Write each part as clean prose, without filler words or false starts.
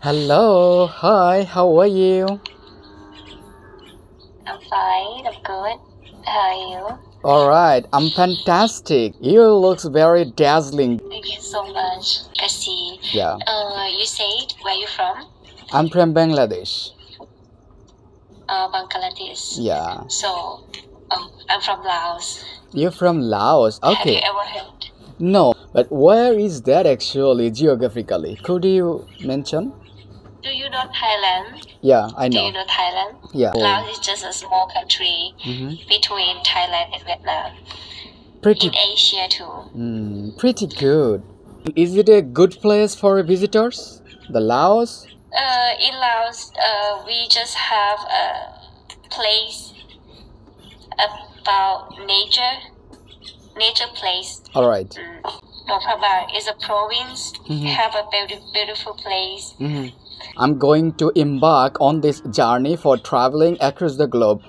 Hello, hi, how are you? I'm fine, I'm good. How are you? Alright, I'm fantastic. You looks very dazzling. Thank you so much. I see. Yeah, You said where you from? I'm from Bangladesh. Bangladesh. Yeah, So, I'm from Laos. you're from Laos. Have you Okay, ever heard? no, but where is that actually geographically? Could you mention? Do you know Thailand? Yeah, I Do you know. know Thailand? Yeah. Laos is just a small country Mm-hmm. between Thailand and Vietnam. Pretty, In Asia too. pretty good. Is it a good place for visitors? The Laos? In Laos, we just have a place about nature place. Alright. Nong Prabhat is a province, Mhm. have a beautiful place. I'm going to embark on this journey for traveling across the globe.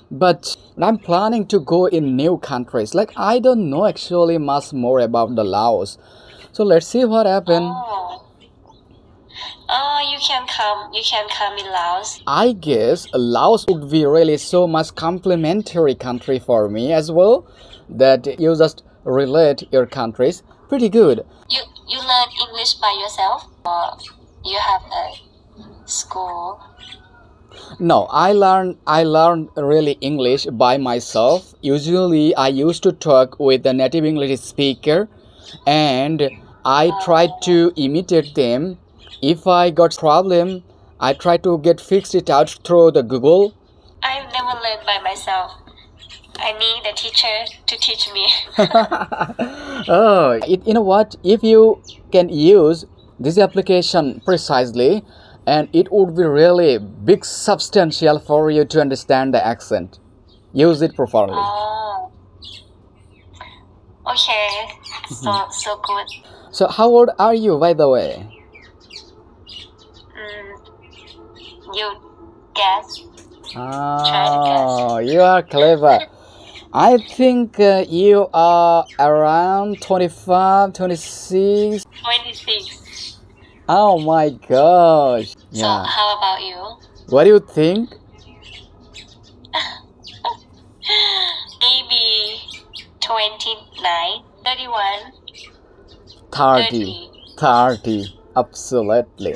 But I'm planning to go in new countries. Like I don't know actually much more about the Laos. So let's see what happens. You can come in Laos. I guess Laos would be really so much complimentary country for me as well. That you just relate your countries pretty good. You learn English by yourself, or you have a school? No, I learned really English by myself. Usually I used to talk with a native English speaker and I tried to imitate them. If I got problem, I try to get fixed it out through the Google. I've never learned by myself. I need a teacher to teach me. Oh, you know what? If you can use this application precisely, and it would be really big substantial for you to understand the accent. Use it properly. Oh, okay. So good. So how old are you, by the way? You guess? Oh, you are clever. I think you are around 25, 26. 26. Oh my gosh. So Yeah. how about you? What do you think? Maybe 29, 31, 30. 30. Absolutely.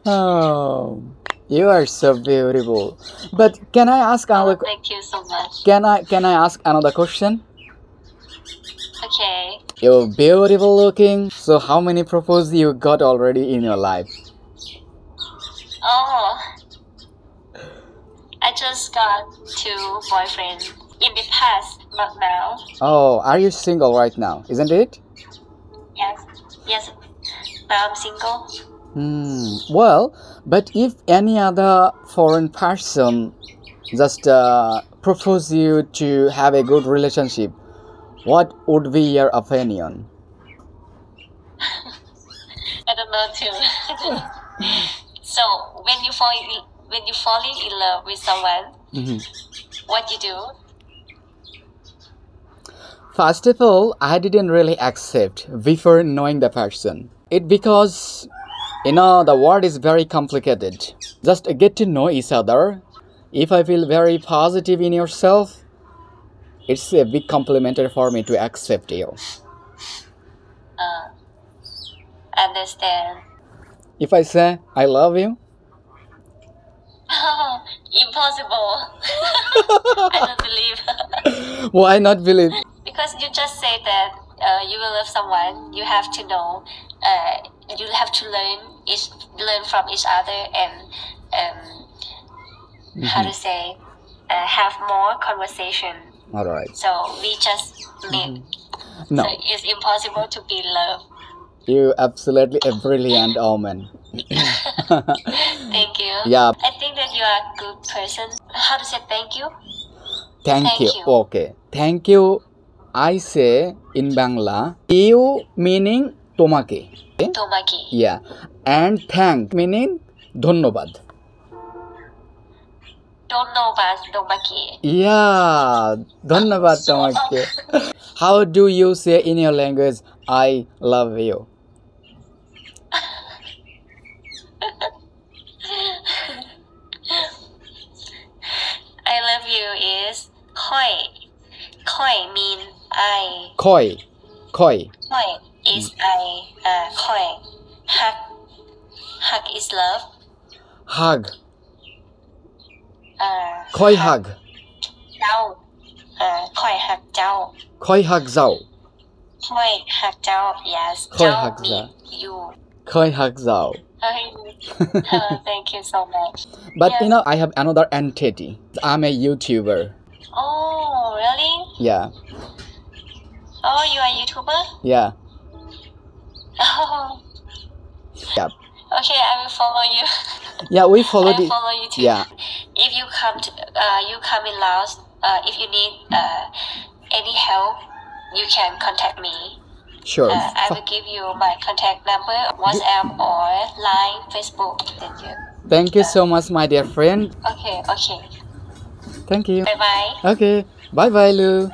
Oh, you are so beautiful. But can I ask another? Thank you so much. Can I ask another question? Okay. You're beautiful looking. So how many proposals you got already in your life? Oh, I just got 2 boyfriends in the past, not now. Oh, are you single right now? Isn't it? Yes. Now I'm single. Well, but if any other foreign person just propose you to have a good relationship, what would be your opinion? I don't know too. So when you falling in love with someone, what you do? First of all, I didn't really accept before knowing the person. It because the world is very complicated. Just get to know each other. If I feel very positive in yourself, it's a big compliment for me to accept you. Understand. If I say I love you, Impossible. I don't believe. why not believe? Because you just said that you will love someone, you have to know, you have to learn from each other and how to say, have more conversation. All right. So we just meet. No, So it's impossible to be in love. you absolutely a brilliant woman. Thank you. Yeah. I think that you are a good person. How to say thank you? Thank Thank you. you. Okay. Thank you. I say in Bangla, you meaning tomake. Tomaki. Yeah. And thank meaning dhonnobad. Don't know about Tomaki. Yeah. Dhonnobad tomake. How do you say in your language, I love you? Koi mean I. Koi. Koi. Koi is I. Koi. Hug is love. Hug. Koi hug. Chào. Koi hug chào. Koi hug zao. Koi hug chào. Yes. Koi Chào hug mean you. Koi hug zao. Thank you so much. But Yes. you know, I have another entity. I'm a YouTuber. Oh, really? Yeah. Oh, you are a YouTuber? Yeah. Oh. Yeah. Okay, I will follow you. Yeah, we follow I will the. follow you too. Yeah. If you come in Laos, if you need any help, you can contact me. Sure. I will give you my contact number, WhatsApp or Line, Facebook. Thank you. Thank you so much, my dear friend. Okay. Thank you. Bye bye. Okay. Bye bye, Lu.